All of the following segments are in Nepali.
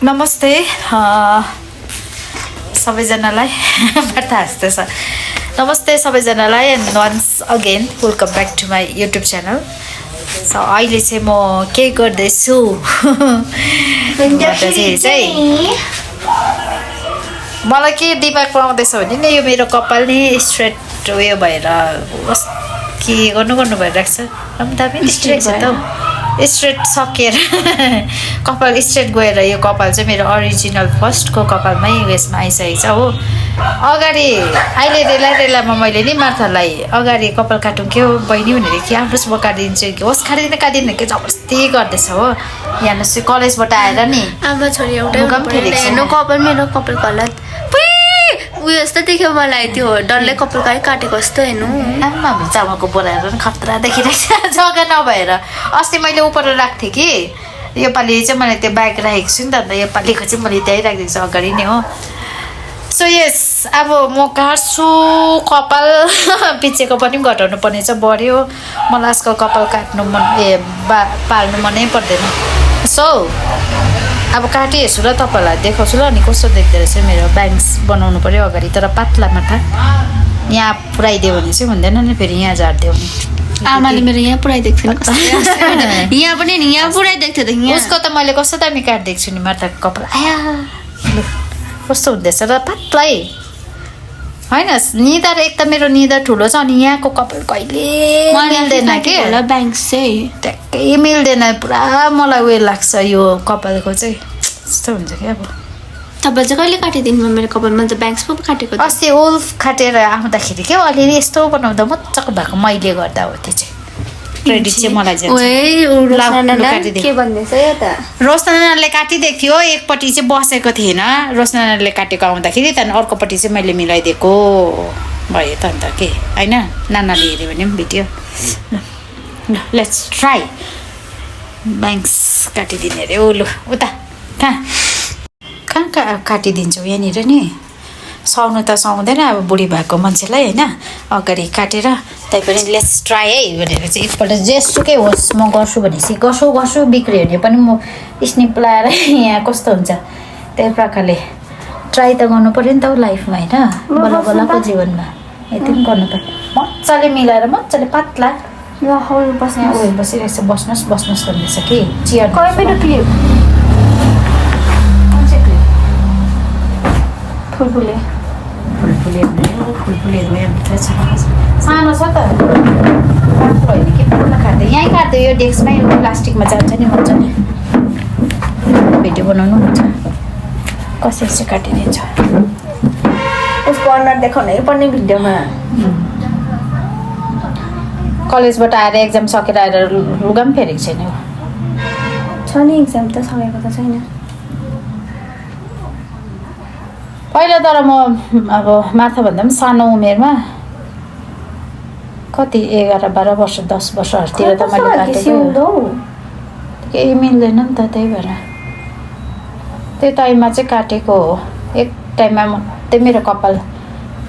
नमस्ते सबैजनालाई वार्ता हाँस्दैछ नमस्ते सबैजनालाई and once again welcome back to my YouTube channel so अहिले चाहिँ म के गर्दैछु चाहिँ मलाई के दिमागमा आउँदैछ भने नि यो मेरो कपाल नि स्ट्रेट उयो भएर के गर्नु भइरहेको छ दामी देखिरहेको छ त स्ट्रेट सकेर कपाल स्ट्रेट गएर यो कपाल चाहिँ मेरो ओरिजिनल फर्स्टको कपालमै उयसमा आइसकेको छ हो अगाडि अहिले रेलामा मैले नि मार्थालाई अगाडि कपाल काटौँ के हो बहिनी भनेर कि आफूस म काटिदिन्छु कि होस् काटिदिनु के जबरजस्ती गर्दैछ हो यहाँ चाहिँ कलेजबाट आएर नि आमा छोरी एउटा कपाल मेरो कपाल गलत उयो जस्तो देख्यो मलाई त्यो डल्लै कपाल काटेको जस्तो हेर्नु आमा चामलको बोराहरू पनि खतरा देखिरहेको छ जग्गा नभएर अस्ति मैले उपर राख्थेँ कि योपालि चाहिँ मैले त्यो ब्याग राखेको छु नि त अन्त योपालिको चाहिँ मैले त्यहीँ राखिदिएको छु अगाडि नै हो सो यस अब म काट्छु कपाल पिछेको पनि घटाउनु पर्ने छ बढ्यो मलाई आजकल कपाल काट्नु मन पाल्नु मनै पर्दैन सो अब काटी हेर्छु र तपाईँहरूलाई देखाउँछु ल अनि कस्तो देख्दो रहेछ मेरो ब्याङ्क्स बनाउनु पऱ्यो अगाडि तर पातला माथा यहाँ पुऱ्याइदियो भने चाहिँ हुँदैन नि फेरि यहाँ झारिदियो भने आमाले मेरो यहाँ पुऱ्याइदिएको थियो यहाँ पनि नि यहाँ पुऱ्याइदिएको थियो त उसको त मैले कस्तो दामी काटिदिएको छु नि मार्ताको कपाल आया कस्तो हुँदैछ र पातलै होइन निदा र एक त मेरो निदा ठुलो छ अनि यहाँको कपाल कहिले मिल्दैन के ब्याङ्क्स चाहिँ ट्याक्कै मिल्दैन पुरा मलाई उयो लाग्छ यो कपालको चाहिँ यस्तो हुन्छ कि अब तपाईँ चाहिँ कहिले काटिदिनु मेरो कपालमा त ब्याङ्क्स पो काटेको अस्ति उल्फ काटेर आउँदाखेरि के अलिअलि यस्तो बनाउँदा मजाको भएको मैले गर्दा हो त्यो चाहिँ क्रेडिट चाहिँ मलाई रोशनाले काटिदिएको थियो एकपट्टि चाहिँ बसेको थिएन रोशनाले काटेको आउँदाखेरि त्यहाँदेखि अर्कोपट्टि चाहिँ मैले मिलाइदिएको भयो त अन्त के होइन नानाले हेऱ्यो भने पनि भिडियो ल लेट्स ट्राई ब्याङ्क्स काटिदिने अरे लु उता कहाँ काटिदिन्छौ यहाँनिर नि सुहाउनु त सुहाउँदैन अब बुढी भएको मान्छेलाई होइन अगाडि काटेर तैपनि लेट्स ट्राई है भनेर चाहिँ एकपल्ट जेसुकै होस् म गर्छु भनेपछि गर्छु बिग्रियो भने पनि म स्निप लाएर यहाँ कस्तो हुन्छ त्यही प्रकारले ट्राई त गर्नु पऱ्यो नि त लाइफमा होइन बल्लको जीवनमा यति पनि गर्नु पऱ्यो मजाले मिलाएर मजाले पातला बसिरहेको छ बस्नुहोस् भन्दैछ कि चियर फुलफुले सानो छ त होइन के पुरा काट्दै यहीँ काट्दै यो डेस्कमै प्लास्टिकमा जान्छ नि मजाले भिडियो बनाउनु हुन्छ कसरी चाहिँ काटिदिन्छ उसको अनुहार देखाउनै पर्ने भिडियोमा कलेजबाट आएर एक्जाम सकेर आएर लुगा पनि फेरेको छैन छ नि एक्जाम त सकेको त छैन पहिला तर म अब मार्थाभन्दा पनि सानो उमेरमा कति 11-12 वर्ष 10 वर्षहरूतिर त मैले काटेको केही मिल्दैन नि त त्यही भएर त्यो टाइममा चाहिँ काटेको हो एक टाइममा मात्रै मेरो कपाल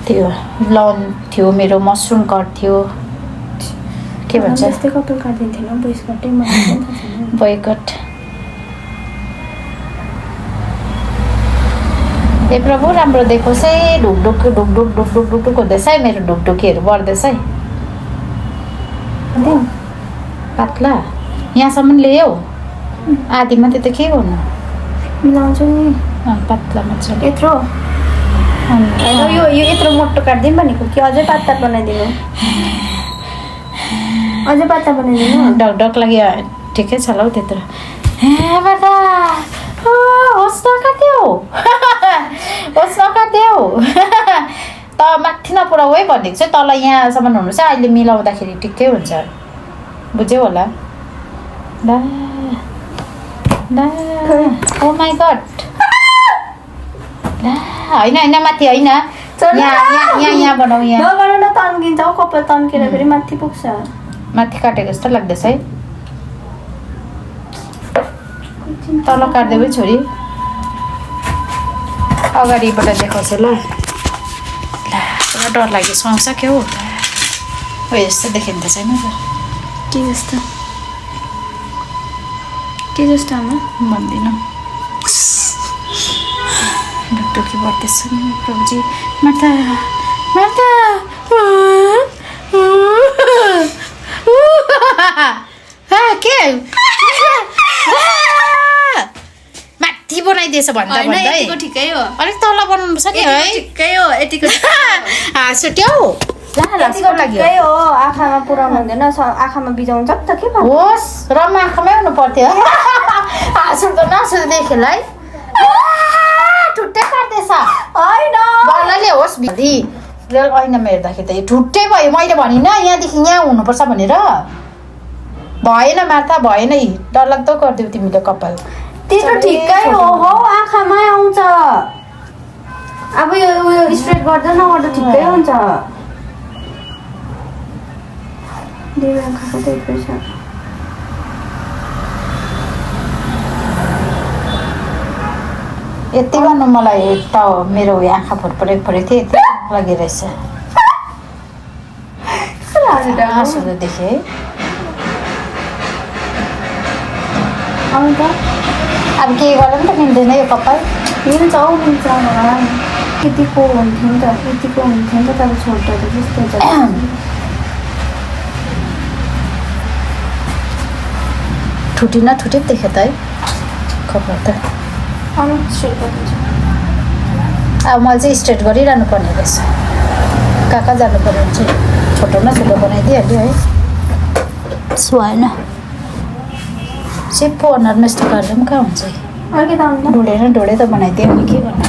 थियो लन थियो मेरो मसरुम कट थियो के भन्छ यस्तै कपाल काटिन्थेन बोइस कटै बोय कट ए प्रभु राम्रो देखोस् है ढुकढुक हुँदैछ है मेरो ढुकढुकीहरू बढ्दैछ है पातला यहाँसम्म ल्यायो आधी मात्रै त के गर्नु मिलाउँछु नि पातला मजाले यत्रो यो यत्रो मोटो काटिदिउँ भनेको कि अझै पातला बनाइदिनु डक लाग्यो ठिकै छ ल हौ त्यत्रो होस् नकाट्यो त माथि नपुरा है भनेको चाहिँ तल यहाँसम्म हुनु चाहिँ अहिले मिलाउँदाखेरि ठिकै हुन्छ बुझ्यौ होला ओ माई गड होइन माथि होइन यहाँ बनाऊ यहाँ तन्किन्छ हौ कपाल तन्केर फेरि माथि पुग्छ माथि काटेको जस्तो लाग्दैछ है तल काट्दै छोरी अगाडिबाट देखाउँछु ल पुरा डर लाग्यो सुहाउँछ के हो यस्तो देखिन्छ छैन त के जस्तो आमा भन्दिनँ ढुकढुकी बढ्दैछन् प्रभुजी मार्ता मार्ता के माथि बनाइदिएछ भन्दा भन्दै ठिकै हो अलिक तल बनाउनु पर्छ नि है ठिकै हो यतिको सुट्याउ ठिकै हो आँखामा पुऱ्याउनु हुँदैन आँखामा बिजाउनु सक्छ के होस् रमा आँखामै हुनु पर्थ्यो हाँसुट्दो नसुट्दैखेलाई ठुट्टै पार्दैछ होइन बल्लले होस् भिडी रियल ऐनामा हेर्दाखेरि त ठुट्टै भयो मैले भनिनँ यहाँदेखि यहाँ हुनुपर्छ भनेर भएन मार्ता भएन है डरलाग्दो गरिदिऊ तिमीले कपाल त्यो त ठिकै हो आँखामै आउँछ अब यो उयो स्ट्रेट गर्दा नगर्दा ठिकै हुन्छ आँखाको त्यही पैसा यति गर्नु मलाई त मेरो उयो आँखा फुटपरेको थियो यति लागि रहेछ हाँसुँदो देखेँ है अन्त अब के गर्दा पनि त मिल्दैन यो कपाल मिल्छ मिल्छ यतिको हुन्थ्यो नि त यतिको हुन्थ्यो नि त तर छोड्दा त त्यस्तै छ ठुटी देख्यो त है कपाल त स्ट्रेट गरिदिन्छ अब मैले चाहिँ स्ट्रेट गरिरहनु पर्ने रहेछ कहाँ जानु पर्यो भने चाहिँ छोटो न छोटो बनाइदिइहाल्यो है सुहाएन सिप्पो अनुहारमा यस्तो गरेर पनि कहाँ हुन्छ ढोडे त बनाइदियो भने के गर्नु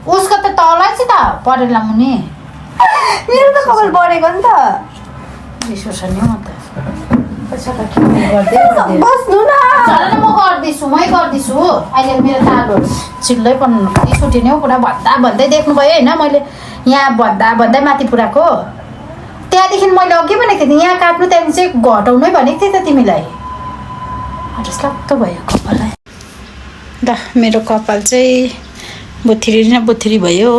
उसको त तलै छ त परेला मुनि मेरो त कपाल बढेको नि त रिस उठ्छ नि म त बस्नु न म मै गर्दैछु अहिले मेरो तालु चिल्लै पनि रिस उठ्यो नि हौ पुरा भन्दै देख्नुभयो होइन मैले यहाँ भन्दै माथि पुऱ्याएको त्यहाँदेखि मैले अघि भनेको थिएँ यहाँ काट्नु त्यहाँदेखि चाहिँ घटाउनै भनेको थिएँ त तिमीलाई लाग्दो भयो कपाललाई ल मेरो कपाल चाहिँ बुथिरी भयो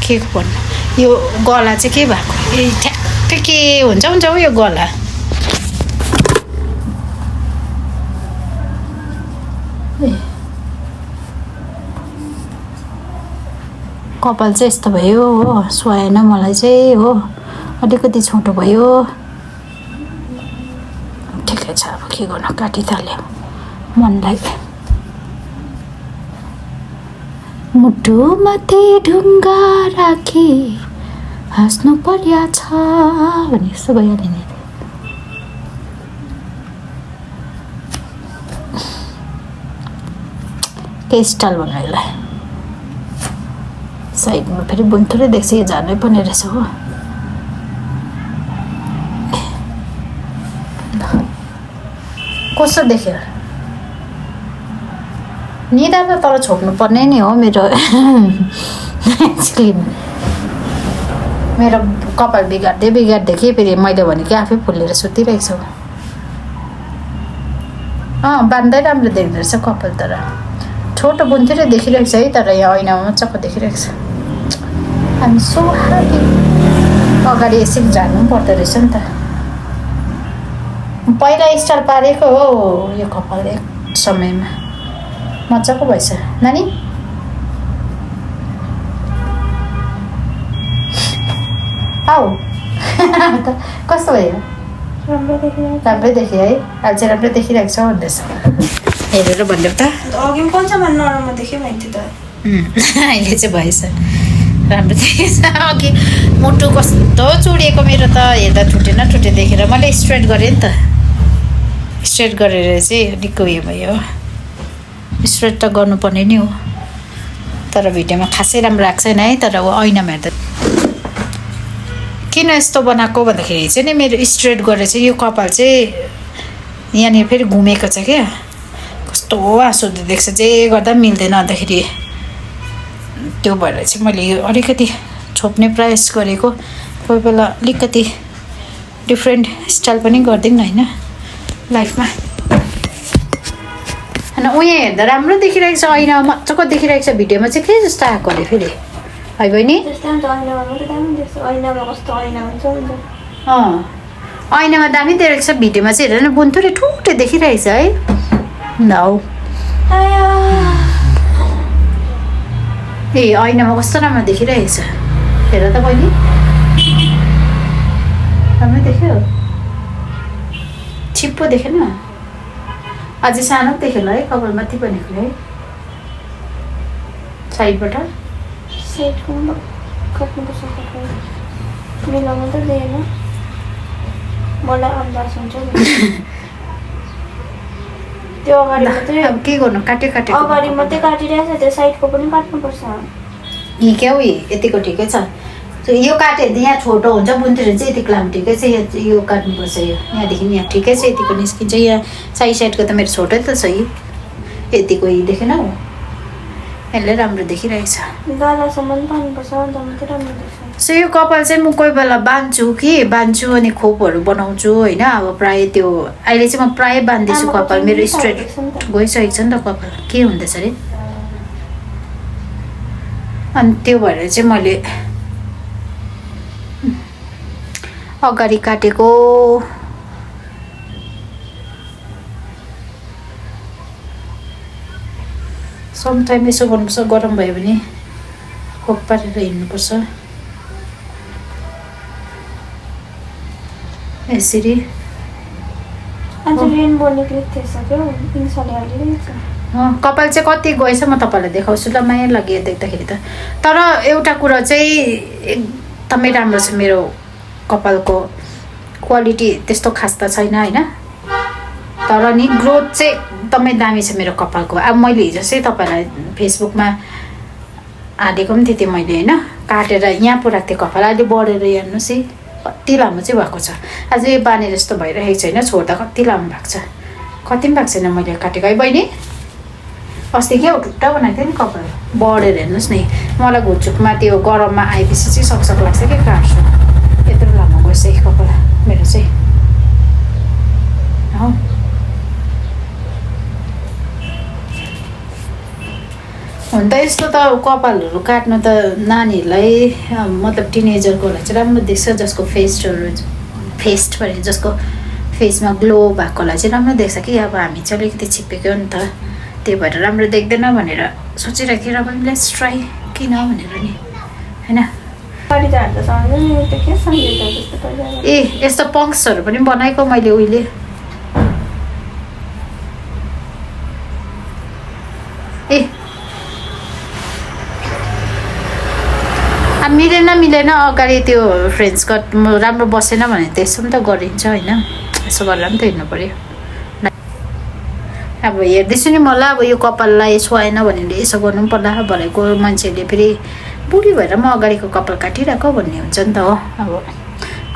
के भन्नु यो गला चाहिँ के भएको ठ्याक्कै के हुन्छ हौ यो गला कपाल चाहिँ यस्तो भयो हो सुहाएन मलाई चाहिँ हो अलिकति छोटो भयो ठिकै छ अब के गर्नु काटिथाल्यो मनलाई मुटुमाथि ढुङ्गा राखी हाँस्नु पर्या छ भने जस्तो भइहाल्यो नि के स्टाइल बनाइलाई साइडमा फेरि बुन्थुरै देख्छ यो झार्नै पर्ने रहेछ हो कस्तो देख्यो निधार त तल छोप्नु पर्ने नि हो मेरो मेरो कपाल बिगार्दै कि फेरि मैले भनेको आफै फुलेर सुतिरहेको छु बाँध्दै राम्रो देख्दो रहेछ कपाल तर छोटो बुन्थेरै देखिरहेको छ है तर यहाँ ऐनामा मजाको देखिरहेको छ हामी सो ह्याप्पी अगाडि यसरी झार्नु पनि पर्दो रहेछ नि त पहिला स्टाइल पारेको हो यो कपाल एक समयमा मजाको भएछ नानी आऊ कस्तो भयो राम्रै देखियो है अहिले चाहिँ राम्रै देखिरहेको छ भन्दैछ हेरेर भन्दै त अघि पनि कन्चामा नराम्रो देखेँ भने थियो त अहिले चाहिँ भएछ राम्रो देखेछ अघि मुटु कस्तो चुडिएको मेरो त हेर्दा ठुटे देखेर मैले स्ट्रेट गरेँ नि त स्ट्रेट गरेर चाहिँ अलिक उयो भयो स्ट्रेट त गर्नुपर्ने नि हो तर भिडियोमा खासै राम्रो आएको छैन है तर ऐनामा हेर्दा किन यस्तो बनाएको भन्दाखेरि चाहिँ नि मेरो स्ट्रेट गरेर चाहिँ यो कपाल चाहिँ यहाँनिर फेरि घुमेको छ क्या कस्तो हाँसुँदो देख्छ जे गर्दा पनि मिल्दैन अन्तखेरि त्यो भएर चाहिँ मैले यो अलिकति छोप्ने प्रयास गरेको कोही बेला अलिकति डिफ्रेन्ट स्टाइल पनि गरिदिउँ न होइन लाइफमा होइन उयो हेर्दा राम्रो देखिरहेको छ ऐना मजाको देखिरहेको छ भिडियोमा चाहिँ के जस्तो आएको अरे फेरि है बहिनी ऐनामा दामी देखिरहेको छ भिडियोमा चाहिँ हेरेर बुन्थुरे ठुटे देखिरहेको छ है No. ए ऐनामा कस्तो राम्रो देखिरहेको छ हेर त बहिनी राम्रो देख्यो छिप्पो देखेन अझै सानो देखेन है कपाल माथि बनेको है साइडबाट मिलाउनु त दिएन मलाई अन्दाज हुन्छ त्यो अगाडि मात्रै अब के गर्नु काट्यो काट्यो अगाडि मात्रै काटिरहेको छ त्यो साइडको पनि काट्नुपर्छ यी क्या हो यतिको ठिकै छ यो काट्यो भने यहाँ छोटो हुन्छ बुनतिर चाहिँ यतिको लामो ठिकै छ यो काट्नुपर्छ यो यहाँदेखि यहाँ ठिकै छ यतिको निस्किन्छ यहाँ साइडको त मेरो छोटै त छ यतिको देखेन हौ यसले राम्रो देखिरहेको छ गालासम्म पाउनुपर्छ अन्त मात्रै राम्रो देख्छ सो यो कपाल चाहिँ म कोही बेला बान्छु अनि खोपहरू बनाउँछु होइन अब प्रायः त्यो अहिले चाहिँ म प्रायः बान्दैछु कपाल मेरो स्ट्रेट गइसकेको छ नि त कपाल के हुँदैछ अरे अनि त्यो भएर चाहिँ मैले अगाडि काटेको समटाइम यसो गर्नुपर्छ गरम भयो भने खोप पारेर हिँड्नुपर्छ यसरी आज रेनबो निक्लेको थिएछ क्या पिन्सले हालिरहेछ कपाल चाहिँ कति गएछ म तपाईँलाई देखाउँछु ल माया लाग्यो देख्दाखेरि त तर एउटा कुरा चाहिँ एकदमै राम्रो छ मेरो कपालको क्वालिटी त्यस्तो खास त छैन होइन तर नि ग्रोथ चाहिँ एकदमै दामी छ मेरो कपालको अब मैले हिजो चाहिँ तपाईँलाई फेसबुकमा हालेको पनि थिएँ मैले होइन काटेर यहाँ पुऱ्याएको थिएँ कपाल अहिले बढेर हेर्नुहोस् है कति लामो चाहिँ भएको छ आज यो बाने जस्तो भइरहेको छैन छोड्दा कति लामो भएको छ कति पनि भएको छैन मैले काटेको है बहिनी अस्ति क्या टुट्टा बनाएको थिएँ नि कपाल बढेर हेर्नुहोस् न मलाई घुचुकमा त्यो गरममा आएपछि चाहिँ सकसक लाग्छ कि काट्छु यत्रो लामो गएछ कपाल मेरो चाहिँ हो हुन त यस्तो त कपालहरू काट्नु त नानीहरूलाई मतलब टिनेजरकोलाई चाहिँ राम्रो देख्छ जसको फेस्ट भने जसको फेसमा ग्लो भएकोलाई चाहिँ राम्रो देख्छ कि अब हामी चाहिँ अलिकति छिप्पेको नि त त्यही भएर राम्रो देख्दैन भनेर सोचिराखेर पनि लेट्स ट्राई किन भनेर नि होइन ए यस्तो पङ्क्सहरू पनि बनाएको मैले उहिले ए मिलेन अगाडि त्यो फ्रेन्च कट राम्रो बसेन भने त्यसो पनि त गरिन्छ होइन यसो गरेर पनि त हिँड्नु पऱ्यो अब हेर्दैछु नि मलाई अब यो कपाललाई सुहाएन भने यसो गर्नु पनि पर्ला भनेको मान्छेहरूले फेरि बुढी भएर म अगाडिको कपाल काटिरहेको भन्ने हुन्छ नि त हो अब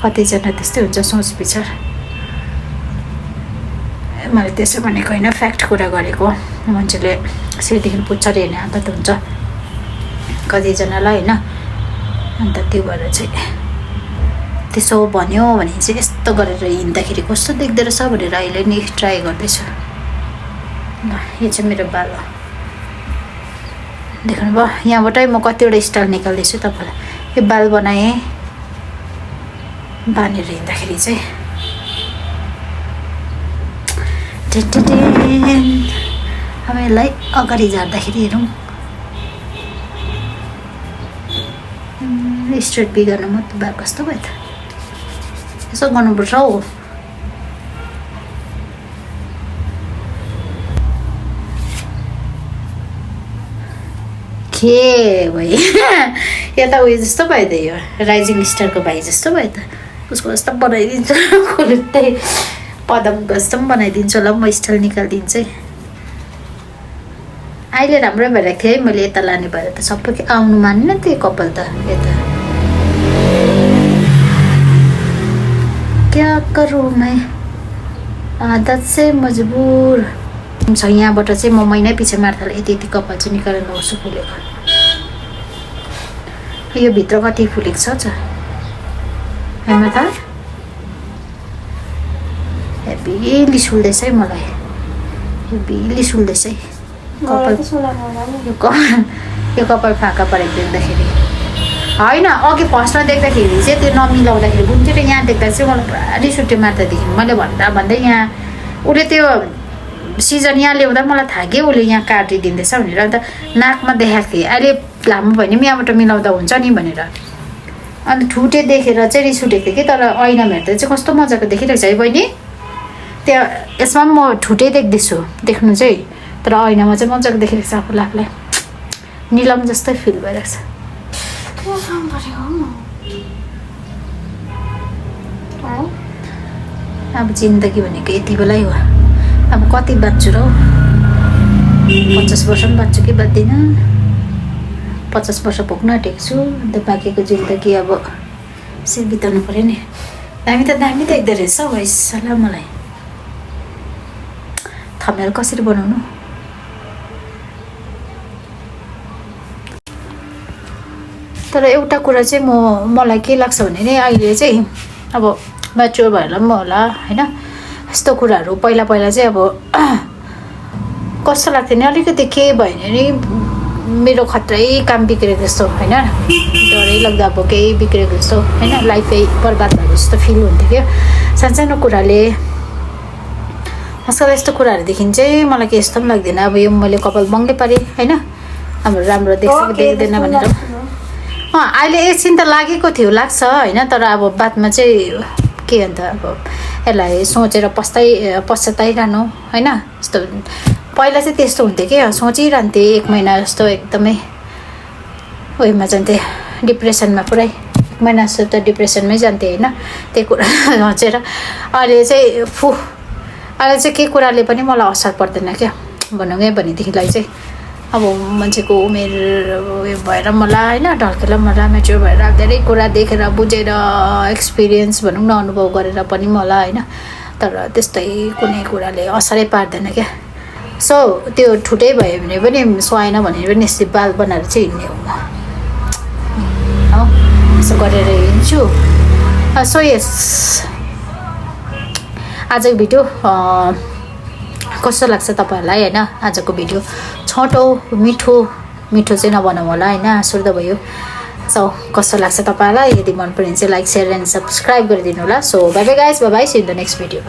कतिजना त्यस्तै हुन्छ सोच विचार मैले त्यसो भनेको होइन फ्याक्ट कुरा गरेको मान्छेले सिधैदेखि पुच्छ अरे हेर्ने आदत हुन्छ कतिजनालाई होइन अन्त त्यो भएर चाहिँ त्यसो भन्यो भने चाहिँ यस्तो गरेर हिँड्दाखेरि कस्तो देख्दो रहेछ भनेर अहिले नि ट्राई गर्दैछु ल यो चाहिँ मेरो बाल हो देख्नुभयो यहाँबाटै म कतिवटा स्टाइल निकाल्दैछु तपाईँलाई यो बाल बनाएँ बानेर हिँड्दाखेरि चाहिँ अब यसलाई अगाडि झार्दाखेरि हेरौँ स्ट्रेट बिगार्नु म त बाल कस्तो भयो त यसो गर्नुपर्छ हौ के भयो या त उयो जस्तो भयो त यो राइजिङ स्टारको भाइ जस्तो भयो त उसको जस्तो बनाइदिन्छु खोल्दै पदमको जस्तो पनि बनाइदिन्छु होला म स्टाइल निकालिदिन्छु है अहिले राम्रो भइरहेको थियो है मैले यता लाने भएर त सबै आउनु मानेन त्यो कपाल त यता क्या करूँ मैं आदत से मजबुर छ यहाँबाट चाहिँ म महिना पछि मार्थालाई यति यति कपाल चाहिँ निकालेर लगाउँछु फुलेको यो भित्र कति फुलेको छ हेर्नु त हेभी सुल्दैछ है मलाई हेभी सुल्दैछ है यो कपाल फाका परेको देख्दाखेरि होइन अघि फर्स्टमा देख्दाखेरि चाहिँ त्यो नमिलाउँदाखेरि कुन चाहिँ यहाँ देख्दा चाहिँ मलाई पुरा रिस उठ्यो माथादेखि मैले भन्दा यहाँ उसले त्यो सिजन यहाँ ल्याउँदा मलाई थाहा कि उसले यहाँ काटिदिँदैछ भनेर अन्त नाकमा देखाएको थिएँ अहिले लामो भयो भने यहाँबाट मिलाउँदा हुन्छ नि भनेर अन्त ठुटे देखेर चाहिँ रिस उठेको थिएँ कि तर ऐनामा हेर्दा चाहिँ कस्तो मजाको देखिरहेको छ है बहिनी त्यहाँ यसमा पनि म ठुटै देख्दैछु देख्नु चाहिँ तर ऐनामा चाहिँ मजाको देखिरहेको छ आफूलाई आफूलाई निलम जस्तै फिल भइरहेको छ अब जिन्दगी भनेको यति बेलै हो अब कति बाँच्छु र 50 वर्ष पनि बाँच्छु कि बाँच्दिनँ 50 वर्ष पुग्न आँटेको छु अन्त बाँकीको जिन्दगी अब यसरी बिताउनु पऱ्यो नि दामी त देख्दो रहेछ हौ सल्लाह मलाई थम्नेल कसरी बनाउनु तर एउटा कुरा चाहिँ मलाई के लाग्छ भने नि अहिले चाहिँ अब म्याच्योर भएर पनि होला होइन यस्तो कुराहरू पहिला चाहिँ अब कस्तो लाग्थ्यो नि अलिकति के भयो भने नि मेरो खत्रै काम बिग्रेको जस्तो होइन डरै लाग्दा अब केही बिग्रेको जस्तो होइन लाइफै बर्बाद भएको जस्तो फिल हुन्थ्यो क्या सानसानो कुराले आजकल यस्तो कुराहरूदेखि चाहिँ मलाई के यस्तो पनि लाग्दैन अब यो मैले कपाल बङ्गै पारेँ होइन अब राम्रो देख्छ कि देख्दैन भनेर अहिले एकछिन त लागेको थियो लाग्छ होइन तर अब बादमा चाहिँ के अन्त अब यसलाई सोचेर पश्चाताइरहनु होइन यस्तो पहिला चाहिँ त्यस्तो हुन्थ्यो कि सोचिरहन्थेँ 1 महिना जस्तो एकदमै उयोमा जान्थेँ डिप्रेसनमा पुरै 1 महिना जस्तो त डिप्रेसनमै जान्थेँ होइन त्यही कुरा सोचेर अहिले चाहिँ के कुराले पनि मलाई असर पर्दैन क्या भनौँ है भनेदेखिलाई चाहिँ अब मान्छेको उमेर उयो भएर मलाई होइन ढल्केर मलाई म्याच्योर भएर धेरै कुरा देखेर बुझेर एक्सपिरियन्स भनौँ न अनुभव गरेर पनि मलाई होइन तर त्यस्तै कुनै कुराले असरै पार्दैन क्या सो त्यो ठुटै भयो भने पनि सुहाएन भने पनि यस्तै बाल बनाएर चाहिँ हिँड्ने हो यसो गरेर हिँड्छु सो यस आजको भिडियो कस्तो लाग्छ तपाईँहरूलाई होइन आजको भिडियो छोटो मिठो चाहिँ नबनाउँ होला होइन आँसुर्द भयो सो कस्तो लाग्छ तपाईँहरूलाई यदि मन पऱ्यो भने चाहिँ लाइक सेयर एन्ड सब्सक्राइब गरिदिनु होला so bye bye guys bye see in the next video